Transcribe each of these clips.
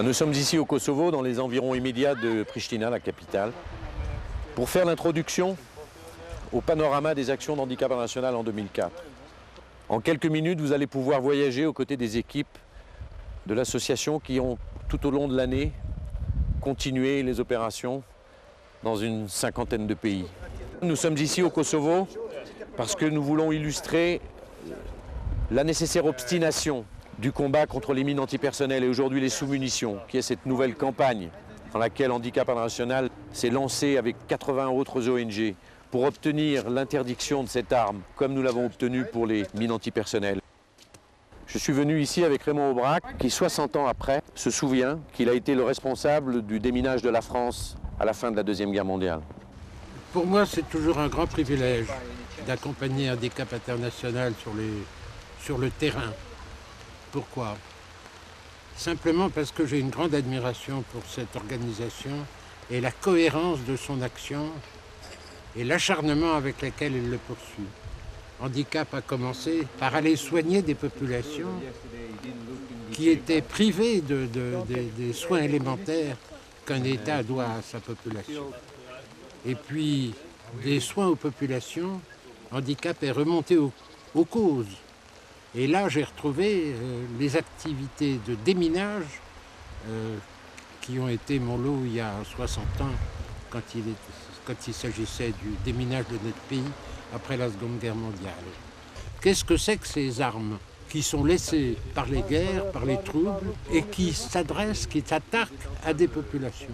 Nous sommes ici au Kosovo, dans les environs immédiats de Pristina, la capitale, pour faire l'introduction au panorama des actions d'handicap international en 2004. En quelques minutes, vous allez pouvoir voyager aux côtés des équipes de l'association qui ont, tout au long de l'année, continué les opérations dans une cinquantaine de pays. Nous sommes ici au Kosovo parce que nous voulons illustrer la nécessaire obstination du combat contre les mines antipersonnelles et aujourd'hui les sous-munitions, qui est cette nouvelle campagne dans laquelle Handicap International s'est lancé avec 80 autres ONG pour obtenir l'interdiction de cette arme, comme nous l'avons obtenu pour les mines antipersonnelles. Je suis venu ici avec Raymond Aubrac, qui 60 ans après se souvient qu'il a été le responsable du déminage de la France à la fin de la Deuxième Guerre mondiale. Pour moi, c'est toujours un grand privilège d'accompagner Handicap International sur le terrain. Pourquoi? Simplement parce que j'ai une grande admiration pour cette organisation et la cohérence de son action et l'acharnement avec lequel elle le poursuit. Handicap a commencé par aller soigner des populations qui étaient privées des soins élémentaires qu'un État doit à sa population. Et puis, des soins aux populations, Handicap est remonté aux causes. Et là, j'ai retrouvé les activités de déminage qui ont été mon lot il y a 60 ans, quand il s'agissait du déminage de notre pays après la Seconde Guerre mondiale. Qu'est-ce que c'est que ces armes qui sont laissées par les guerres, par les troubles, et qui s'adressent, qui s'attaquent à des populations?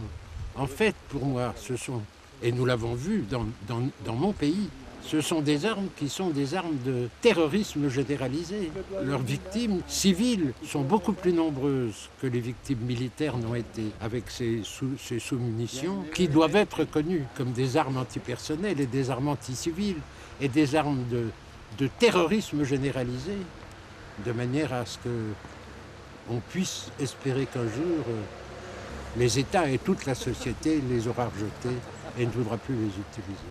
En fait, pour moi, ce sont, et nous l'avons vu dans mon pays, ce sont des armes qui sont des armes de terrorisme généralisé. Leurs victimes civiles sont beaucoup plus nombreuses que les victimes militaires n'ont été avec ces sous-munitions qui doivent être reconnues comme des armes antipersonnelles et des armes anticiviles et des armes de terrorisme généralisé, de manière à ce qu'on puisse espérer qu'un jour les États et toute la société les aura rejetés et ne voudra plus les utiliser.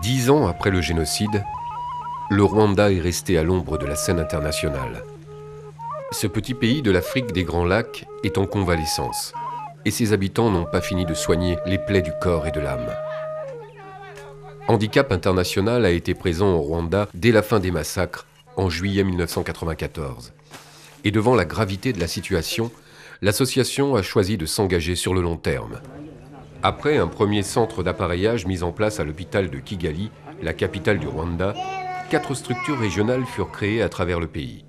10 ans après le génocide, le Rwanda est resté à l'ombre de la scène internationale. Ce petit pays de l'Afrique des Grands Lacs est en convalescence, et ses habitants n'ont pas fini de soigner les plaies du corps et de l'âme. Handicap International a été présent au Rwanda dès la fin des massacres, en juillet 1994. Et devant la gravité de la situation, l'association a choisi de s'engager sur le long terme. Après un premier centre d'appareillage mis en place à l'hôpital de Kigali, la capitale du Rwanda, 4 structures régionales furent créées à travers le pays.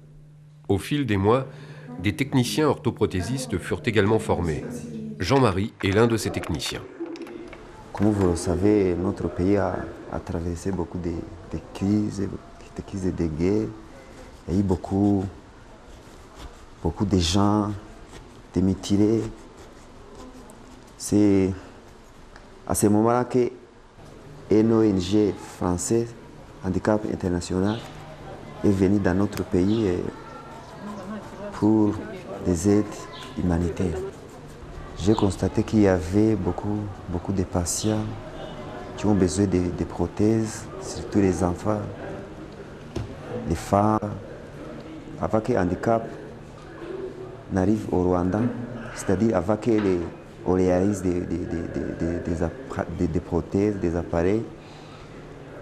Au fil des mois, des techniciens orthoprothésistes furent également formés. Jean-Marie est l'un de ces techniciens. Comme vous le savez, notre pays a traversé beaucoup de crises et de guerres. Il y a eu beaucoup de gens mutilés. C'est à ce moment-là qu'une ONG française, Handicap International, est venue dans notre pays pour des aides humanitaires. J'ai constaté qu'il y avait beaucoup de patients qui ont besoin de prothèses, surtout les enfants, les femmes. Avant que le handicap n'arrive au Rwanda, c'est-à-dire avant qu'on réalise des prothèses, des appareils,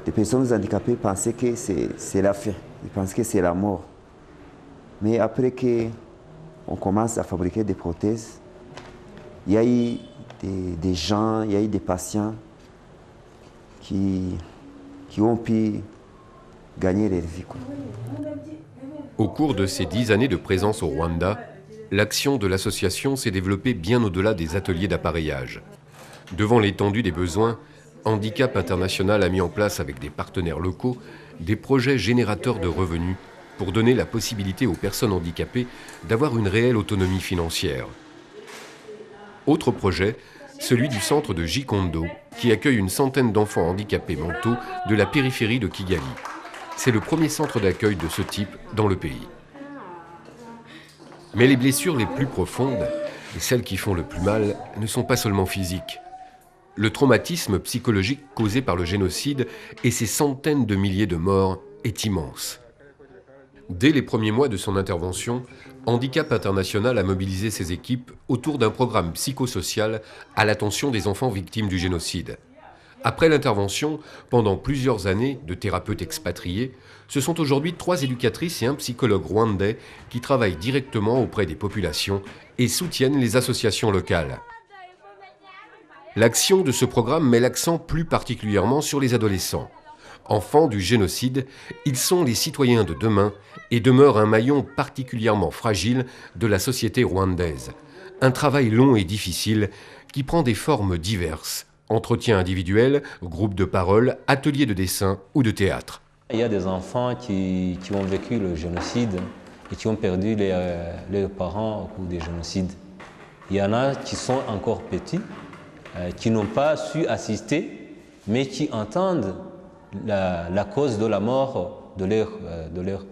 les personnes handicapées pensaient que c'est la fin, ils pensaient que c'est la mort. Mais après qu'on commence à fabriquer des prothèses, il y a eu des gens, il y a eu des patients qui ont pu gagner leur vie. Au cours de ces 10 années de présence au Rwanda, l'action de l'association s'est développée bien au-delà des ateliers d'appareillage. Devant l'étendue des besoins, Handicap International a mis en place avec des partenaires locaux des projets générateurs de revenus pour donner la possibilité aux personnes handicapées d'avoir une réelle autonomie financière. Autre projet, celui du centre de Gikondo, qui accueille une centaine d'enfants handicapés mentaux de la périphérie de Kigali. c'est le premier centre d'accueil de ce type dans le pays. Mais les blessures les plus profondes, et celles qui font le plus mal, ne sont pas seulement physiques. Le traumatisme psychologique causé par le génocide et ses centaines de milliers de morts est immense. Dès les premiers mois de son intervention, Handicap International a mobilisé ses équipes autour d'un programme psychosocial à l'attention des enfants victimes du génocide. Après l'intervention, pendant plusieurs années de thérapeutes expatriés, ce sont aujourd'hui 3 éducatrices et un psychologue rwandais qui travaillent directement auprès des populations et soutiennent les associations locales. L'action de ce programme met l'accent plus particulièrement sur les adolescents. Enfants du génocide, ils sont les citoyens de demain et demeurent un maillon particulièrement fragile de la société rwandaise. Un travail long et difficile qui prend des formes diverses. Entretiens individuels, groupes de parole, ateliers de dessin ou de théâtre. Il y a des enfants qui ont vécu le génocide et qui ont perdu leurs parents au cours du génocide. Il y en a qui sont encore petits, qui n'ont pas su assister, mais qui entendent la cause de la mort de leurs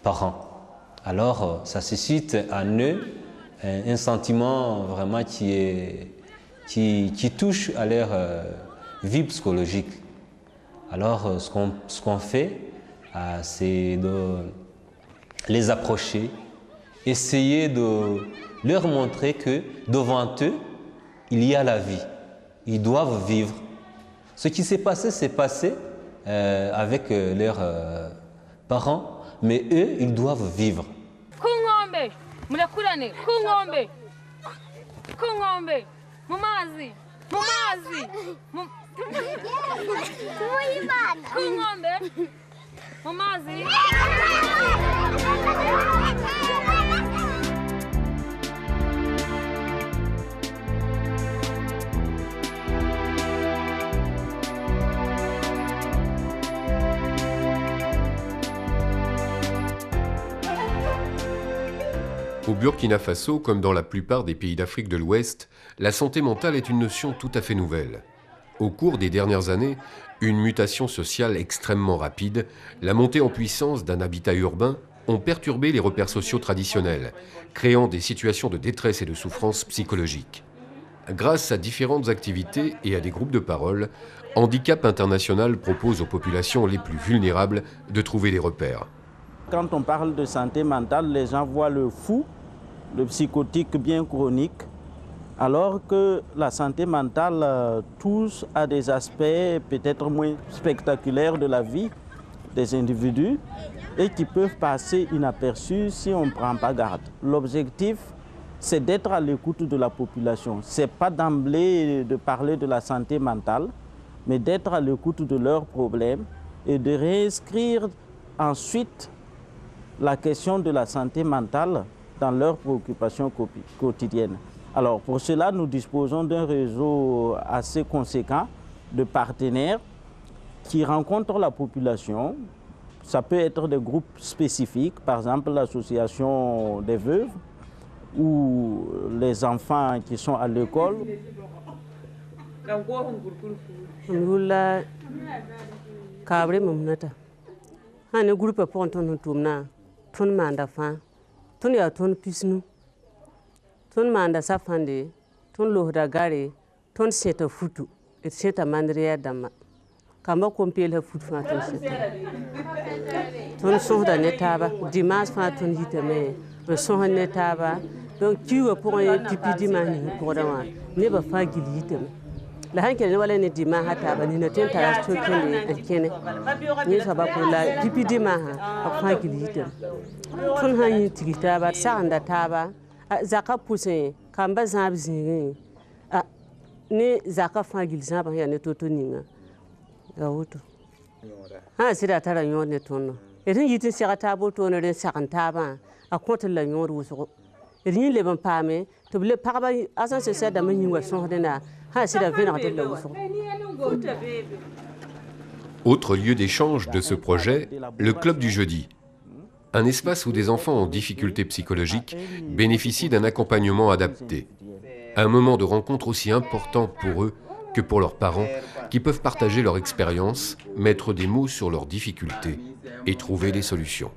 parents. Alors, ça suscite en eux un sentiment vraiment qui touche à leur vie psychologique. Alors, ce qu'on fait, c'est de les approcher, essayer de leur montrer que devant eux, il y a la vie. Ils doivent vivre. Ce qui s'est passé avec leurs parents, mais eux, ils doivent vivre. Au Burkina Faso, comme dans la plupart des pays d'Afrique de l'Ouest, la santé mentale est une notion tout à fait nouvelle. Au cours des dernières années, une mutation sociale extrêmement rapide, la montée en puissance d'un habitat urbain ont perturbé les repères sociaux traditionnels, créant des situations de détresse et de souffrance psychologique. Grâce à différentes activités et à des groupes de parole, Handicap International propose aux populations les plus vulnérables de trouver des repères. Quand on parle de santé mentale, les gens voient le fou, le psychotique bien chronique, alors que la santé mentale touche à des aspects peut-être moins spectaculaires de la vie des individus et qui peuvent passer inaperçus si on ne prend pas garde. L'objectif, c'est d'être à l'écoute de la population. Ce n'est pas d'emblée de parler de la santé mentale, mais d'être à l'écoute de leurs problèmes et de réinscrire ensuite la question de la santé mentale dans leurs préoccupations quotidiennes. Alors pour cela, nous disposons d'un réseau assez conséquent de partenaires qui rencontrent la population. Ça peut être des groupes spécifiques, par exemple l'association des veuves ou les enfants qui sont à l'école. Tun manda fa tun ya tun pisnu tun manda safande tun lohda gare tun seta futu et seta mandriya dama kamba kompel ha futu fa tun seta tun sohda ne taba dimas fa tun hitame sohda ne taba donc kiwa pour un pipi dimani pour dawa ne ba fa gili hitame la hankel ne wala ne dima hata ba ni na ten tara to kene kene ni sa ba pour la pipi dima ha fa gili hitame tun hanyi tigita ba sanda taba zaka pousse kamba zamb zingi ne zaka fagil zamba ya ne toto ninga ga woto ha sida tara nyon ne tonno edin yitin sira tabo to ne sakan taba a konta la nyon ruso edin le ban pame to le parba asan se sada man yinga son dena ha sida vena de la ruso. Autre lieu d'échange de ce projet, le Club du Jeudi. Un espace où des enfants en difficulté psychologique bénéficient d'un accompagnement adapté. Un moment de rencontre aussi important pour eux que pour leurs parents, qui peuvent partager leur expérience, mettre des mots sur leurs difficultés et trouver des solutions.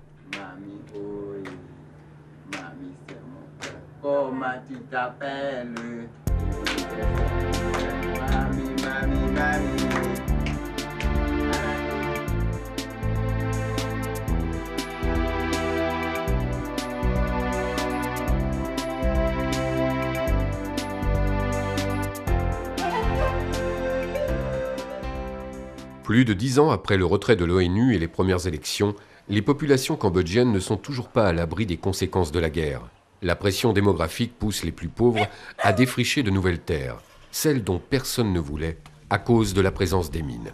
Plus de 10 ans après le retrait de l'ONU et les premières élections, les populations cambodgiennes ne sont toujours pas à l'abri des conséquences de la guerre. La pression démographique pousse les plus pauvres à défricher de nouvelles terres, celles dont personne ne voulait à cause de la présence des mines.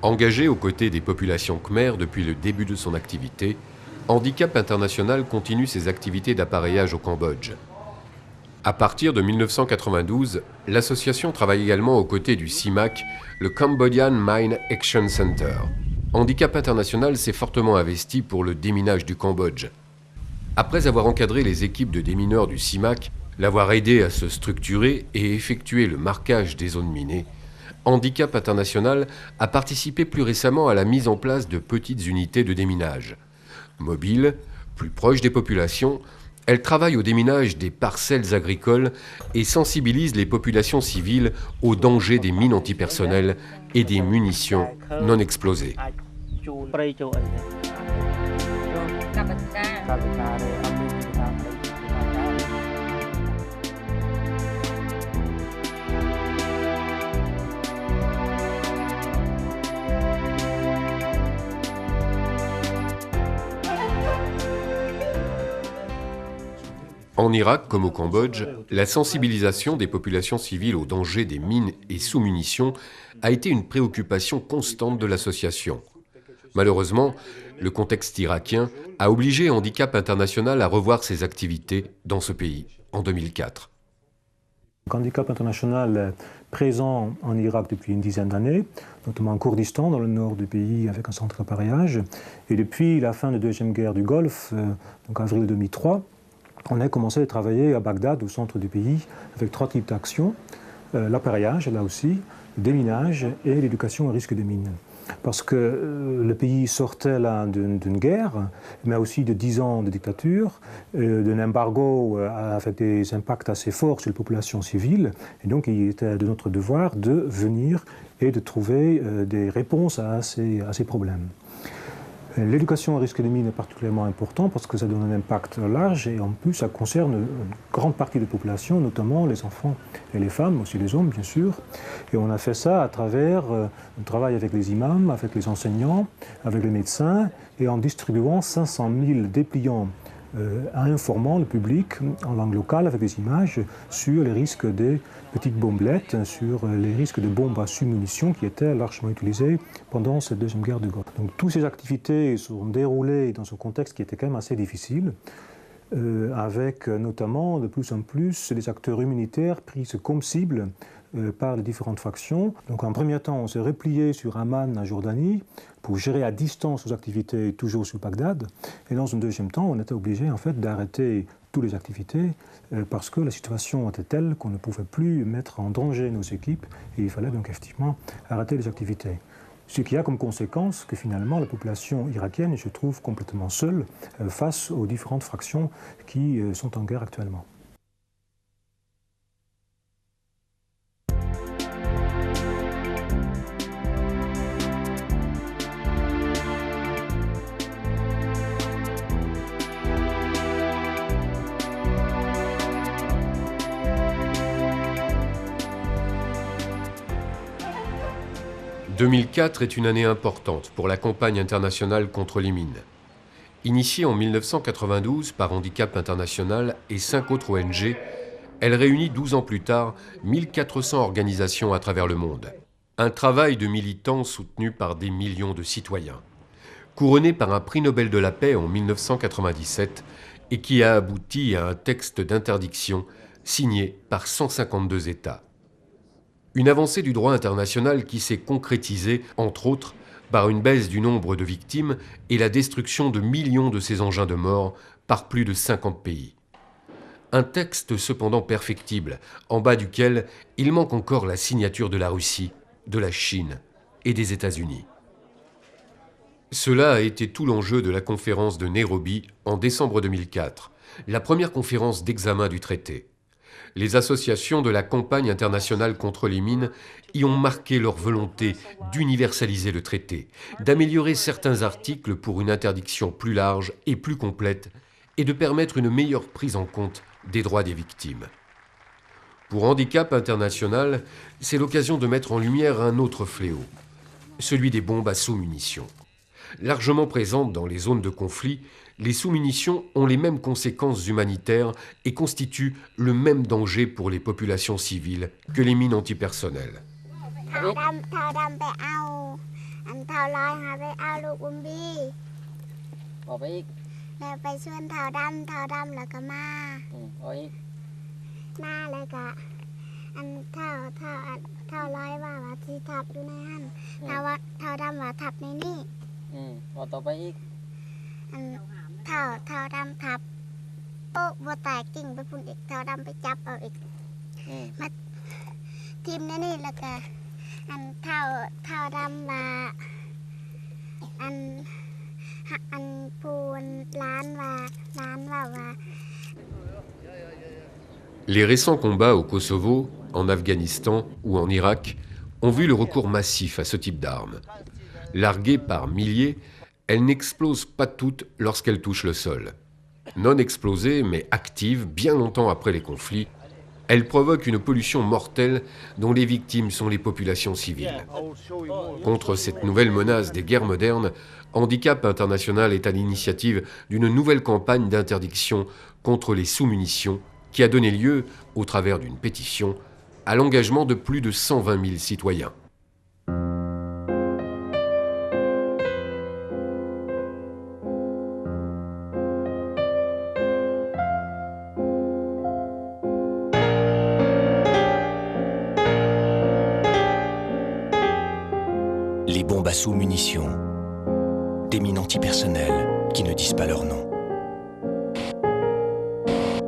Engagé aux côtés des populations khmères depuis le début de son activité, Handicap International continue ses activités d'appareillage au Cambodge. À partir de 1992, l'association travaille également aux côtés du CIMAC, le Cambodian Mine Action Center. Handicap International s'est fortement investi pour le déminage du Cambodge. Après avoir encadré les équipes de démineurs du CIMAC, l'avoir aidé à se structurer et effectuer le marquage des zones minées, Handicap International a participé plus récemment à la mise en place de petites unités de déminage. Mobile, plus proche des populations, elle travaille au déminage des parcelles agricoles et sensibilise les populations civiles aux dangers des mines antipersonnelles et des munitions non explosées. En Irak comme au Cambodge, la sensibilisation des populations civiles aux dangers des mines et sous-munitions a été une préoccupation constante de l'association. Malheureusement, le contexte irakien a obligé Handicap International à revoir ses activités dans ce pays en 2004. Handicap International est présent en Irak depuis une dizaine d'années, notamment en Kurdistan, dans le nord du pays, avec un centre d'appareillage. Et depuis la fin de la Deuxième Guerre du Golfe, donc avril 2003, on a commencé à travailler à Bagdad, au centre du pays, avec 3 types d'actions. L'appareillage, là aussi, le déminage et l'éducation au risque de mines. Parce que le pays sortait là d'une guerre, mais aussi de 10 ans de dictature, d'un embargo avec des impacts assez forts sur les populations civiles. Et donc il était de notre devoir de venir et de trouver des réponses à ces problèmes. L'éducation au risque de mines est particulièrement importante parce que ça donne un impact large et en plus ça concerne une grande partie de la population, notamment les enfants et les femmes, aussi les hommes bien sûr. Et on a fait ça à travers un travail avec les imams, avec les enseignants, avec les médecins et en distribuant 500 000 dépliants informant le public en langue locale avec des images sur les risques des petites bombelettes, sur les risques de bombes à sous-munitions qui étaient largement utilisées pendant cette Deuxième Guerre du Golfe. Donc toutes ces activités sont déroulées dans un contexte qui était quand même assez difficile, avec notamment de plus en plus des acteurs humanitaires pris comme cible par les différentes factions. Donc en premier temps, on s'est replié sur Amman, en Jordanie, pour gérer à distance nos activités toujours sur Bagdad. Et dans un deuxième temps, on était obligé en fait d'arrêter toutes les activités parce que la situation était telle qu'on ne pouvait plus mettre en danger nos équipes et il fallait donc effectivement arrêter les activités. Ce qui a comme conséquence que finalement la population irakienne se trouve complètement seule face aux différentes fractions qui sont en guerre actuellement. « 2004 est une année importante pour la campagne internationale contre les mines. Initiée en 1992 par Handicap International et 5 autres ONG, elle réunit 12 ans plus tard 1400 organisations à travers le monde. Un travail de militants soutenu par des millions de citoyens. Couronné par un prix Nobel de la paix en 1997 et qui a abouti à un texte d'interdiction signé par 152 États. Une avancée du droit international qui s'est concrétisée, entre autres, par une baisse du nombre de victimes et la destruction de millions de ces engins de mort par plus de 50 pays. Un texte cependant perfectible, en bas duquel il manque encore la signature de la Russie, de la Chine et des États-Unis. Cela a été tout l'enjeu de la conférence de Nairobi en décembre 2004, la première conférence d'examen du traité. Les associations de la campagne internationale contre les mines y ont marqué leur volonté d'universaliser le traité, d'améliorer certains articles pour une interdiction plus large et plus complète et de permettre une meilleure prise en compte des droits des victimes. Pour Handicap International, c'est l'occasion de mettre en lumière un autre fléau, celui des bombes à sous-munitions. Largement présentes dans les zones de conflit, les sous-munitions ont les mêmes conséquences humanitaires et constituent le même danger pour les populations civiles que les mines antipersonnelles. Les récents combats au Kosovo, en Afghanistan ou en Irak ont vu le recours massif à ce type d'armes. Larguées par milliers, elles n'explosent pas toutes lorsqu'elles touchent le sol. Non explosées, mais actives bien longtemps après les conflits, elles provoquent une pollution mortelle dont les victimes sont les populations civiles. Contre cette nouvelle menace des guerres modernes, Handicap International est à l'initiative d'une nouvelle campagne d'interdiction contre les sous-munitions qui a donné lieu, au travers d'une pétition, à l'engagement de plus de 120 000 citoyens. Les bombes à sous-munitions, des mines antipersonnelles qui ne disent pas leur nom.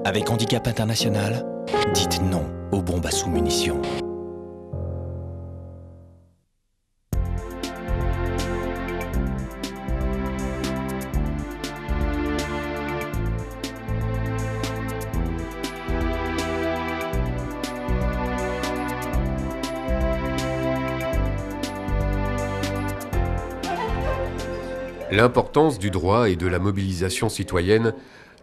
Avec Handicap International, dites non aux bombes à sous-munitions. L'importance du droit et de la mobilisation citoyenne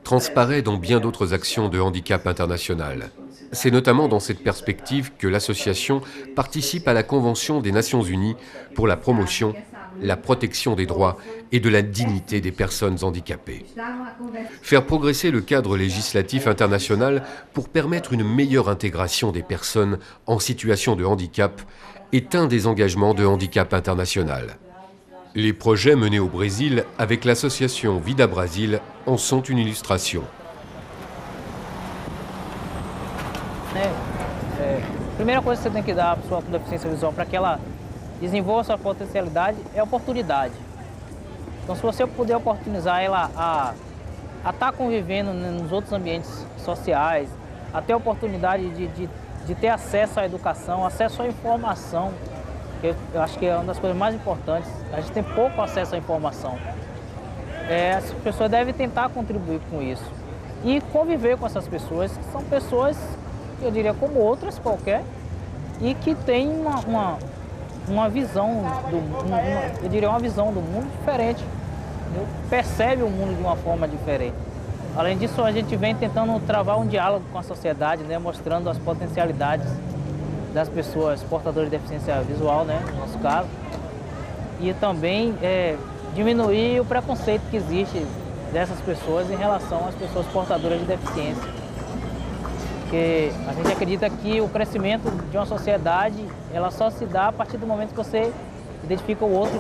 transparaît dans bien d'autres actions de Handicap International. C'est notamment dans cette perspective que l'association participe à la Convention des Nations Unies pour la promotion, la protection des droits et de la dignité des personnes handicapées. Faire progresser le cadre législatif international pour permettre une meilleure intégration des personnes en situation de handicap est un des engagements de Handicap International. Les projets menés au Brésil avec l'association Vida Brasil en sont une illustration. Primeira coisa que você tem que dar à pessoa com deficiência visual para que ela desenvolva sua potencialidade é oportunidade. Então, se você puder oportunizar ela a a estar convivendo nos outros ambientes sociais, a ter a oportunidade de ter acesso à educação, acesso à informação, que eu acho que é uma das coisas mais importantes. A gente tem pouco acesso à informação. As pessoas devem tentar contribuir com isso e conviver com essas pessoas, que são pessoas, eu diria, como outras qualquer, e que têm uma visão eu diria uma visão do mundo diferente, entendeu? Percebe o mundo de uma forma diferente. Além disso, a gente vem tentando travar um diálogo com a sociedade, né, mostrando as potencialidades das pessoas portadoras de deficiência visual, né, no nosso caso, e também diminuir o preconceito que existe dessas pessoas em relação às pessoas portadoras de deficiência. Porque a gente acredita que o crescimento de uma sociedade, ela só se dá a partir do momento que você identifica o outro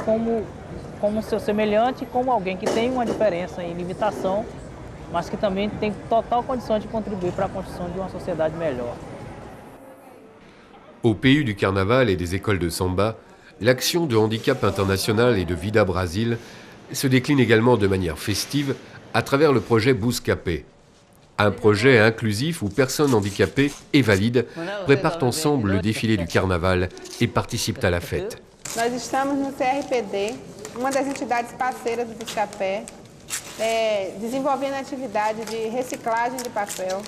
como seu semelhante, como alguém que tem uma diferença em limitação, mas que também tem total condição de contribuir para a construção de uma sociedade melhor. Au pays du carnaval et des écoles de samba, l'action de handicap international et de Vida Brasil se décline également de manière festive à travers le projet Buscapé, un projet inclusif où personnes handicapées et valides préparent ensemble le défilé du carnaval et participent à la fête. Nós estamos no CRPD, uma das entidades parceiras do Buscapé, desenvolvendo a atividade de reciclagem de papel.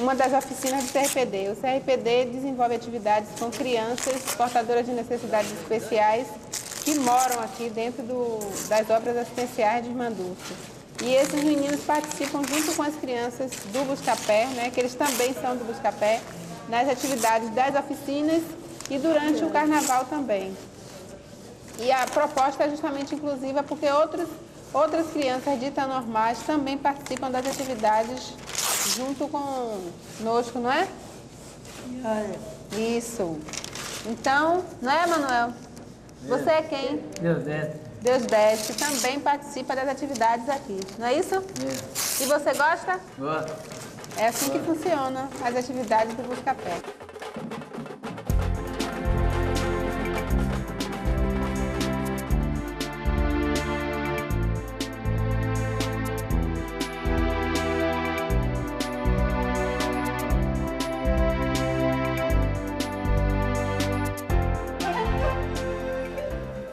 Uma das oficinas do CRPD. O CRPD desenvolve atividades com crianças portadoras de necessidades especiais que moram aqui dentro das obras assistenciais de Irmã Dulce. E esses meninos participam junto com as crianças do Buscapé, né, que eles também são do Buscapé, nas atividades das oficinas e durante o carnaval também. E a proposta é justamente inclusiva porque outras crianças ditas normais também participam das atividades junto conosco, não é? Isso. Então, não é, Manuel? Você é quem? Deus desce. Deus desce, também participa das atividades aqui, não é isso? E você gosta? Gosto. É assim que funcionam as atividades do Buscapé.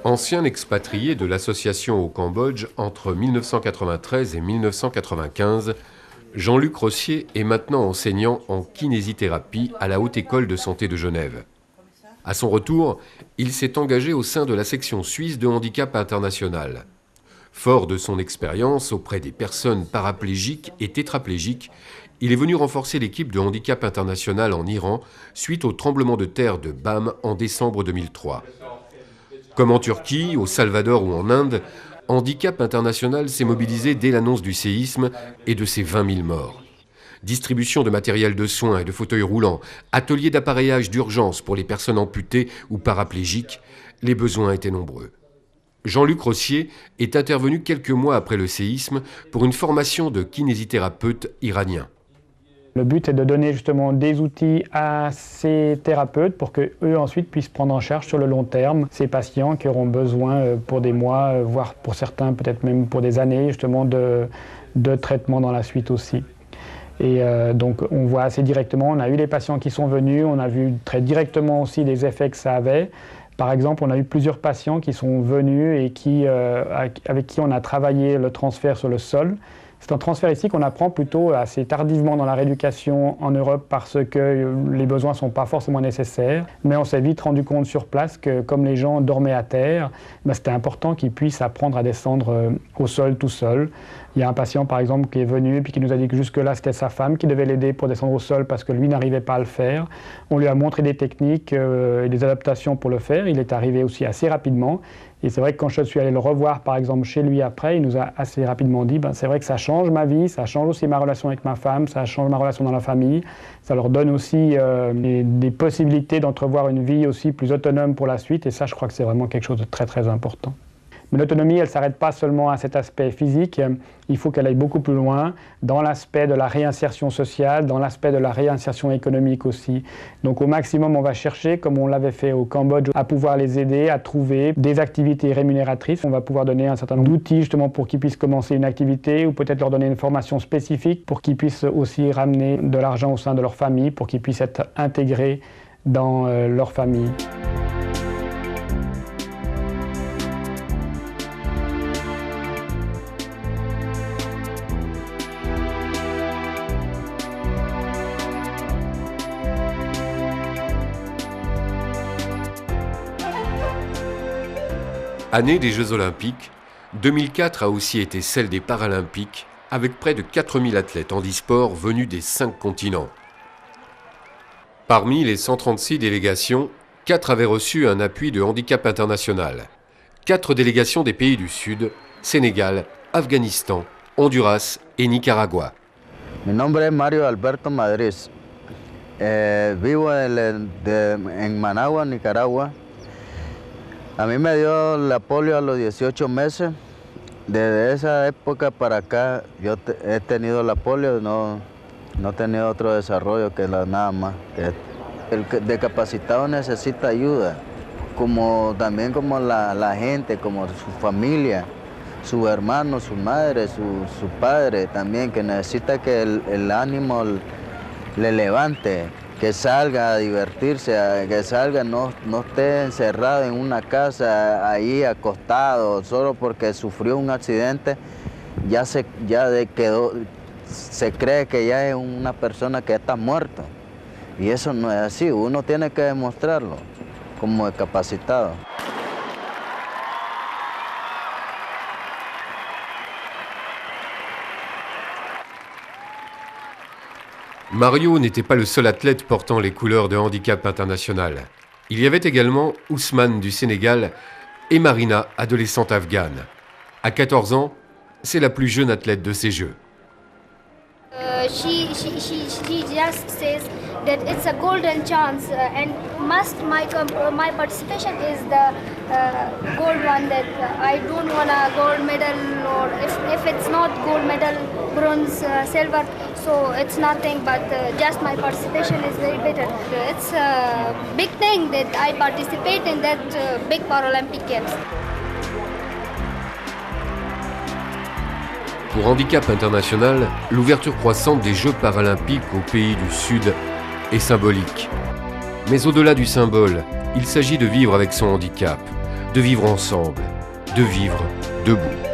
Ancien expatrié de l'association au Cambodge entre 1993 et 1995, Jean-Luc Rossier est maintenant enseignant en kinésithérapie à la Haute École de Santé de Genève. À son retour, il s'est engagé au sein de la section suisse de Handicap International. Fort de son expérience auprès des personnes paraplégiques et tétraplégiques, il est venu renforcer l'équipe de Handicap International en Iran suite au tremblement de terre de Bam en décembre 2003. Comme en Turquie, au Salvador ou en Inde, Handicap International s'est mobilisé dès l'annonce du séisme et de ses 20 000 morts. Distribution de matériel de soins et de fauteuils roulants, ateliers d'appareillage d'urgence pour les personnes amputées ou paraplégiques, les besoins étaient nombreux. Jean-Luc Rossier est intervenu quelques mois après le séisme pour une formation de kinésithérapeute iranien. Le but est de donner justement des outils à ces thérapeutes pour qu'eux ensuite puissent prendre en charge sur le long terme ces patients qui auront besoin pour des mois, voire pour certains peut-être même pour des années justement de traitement dans la suite aussi. Et donc on voit assez directement, on a eu les patients qui sont venus, on a vu très directement aussi les effets que ça avait. Par exemple, on a eu plusieurs patients qui sont venus et avec qui on a travaillé le transfert sur le sol. C'est un transfert ici qu'on apprend plutôt assez tardivement dans la rééducation en Europe parce que les besoins ne sont pas forcément nécessaires. Mais on s'est vite rendu compte sur place que comme les gens dormaient à terre, c'était important qu'ils puissent apprendre à descendre au sol tout seul. Il y a un patient par exemple qui est venu et puis qui nous a dit que jusque-là c'était sa femme qui devait l'aider pour descendre au sol parce que lui n'arrivait pas à le faire. On lui a montré des techniques et des adaptations pour le faire. Il est arrivé aussi assez rapidement. Et c'est vrai que quand je suis allé le revoir, par exemple, chez lui après, il nous a assez rapidement dit c'est vrai que ça change ma vie, ça change aussi ma relation avec ma femme, ça change ma relation dans la famille. Ça leur donne aussi des possibilités d'entrevoir une vie aussi plus autonome pour la suite. Et ça, je crois que c'est vraiment quelque chose de très, très important. Mais l'autonomie, elle ne s'arrête pas seulement à cet aspect physique, il faut qu'elle aille beaucoup plus loin dans l'aspect de la réinsertion sociale, dans l'aspect de la réinsertion économique aussi. Donc au maximum, on va chercher, comme on l'avait fait au Cambodge, à pouvoir les aider à trouver des activités rémunératrices. On va pouvoir donner un certain nombre d'outils justement pour qu'ils puissent commencer une activité ou peut-être leur donner une formation spécifique pour qu'ils puissent aussi ramener de l'argent au sein de leur famille, pour qu'ils puissent être intégrés dans leur famille. Année des Jeux Olympiques, 2004 a aussi été celle des Paralympiques, avec près de 4000 athlètes handisport venus des 5 continents. Parmi les 136 délégations, 4 avaient reçu un appui de Handicap International. 4 délégations des pays du Sud, Sénégal, Afghanistan, Honduras et Nicaragua. Mi nombre es Mario Alberto Madriz. Vivo en Managua, Nicaragua. A mí me dio la polio a los 18 meses. Desde esa época para acá yo he tenido la polio, no he tenido otro desarrollo que nada más. El discapacitado necesita ayuda, también como la gente, como su familia, su hermano, su madre, su padre también, que necesita que el ánimo le levante, que salga a divertirse, que salga, no esté encerrado en una casa ahí acostado, solo porque sufrió un accidente, se cree que ya es una persona que está muerta. Y eso no es así, uno tiene que demostrarlo como discapacitado. Mario n'était pas le seul athlète portant les couleurs de Handicap International. Il y avait également Ousmane du Sénégal et Marina, adolescente afghane. À 14 ans, c'est la plus jeune athlète de ces Jeux. She just says that it's a golden chance and my participation is the gold one, that I don't want a gold medal, or if it's not gold medal, bronze, silver, so it's nothing, but just my participation is very better. It's a big thing that I participate in that big Paralympic Games. Pour Handicap International, l'ouverture croissante des Jeux paralympiques aux pays du Sud est symbolique. Mais au-delà du symbole, il s'agit de vivre avec son handicap, de vivre ensemble, de vivre debout.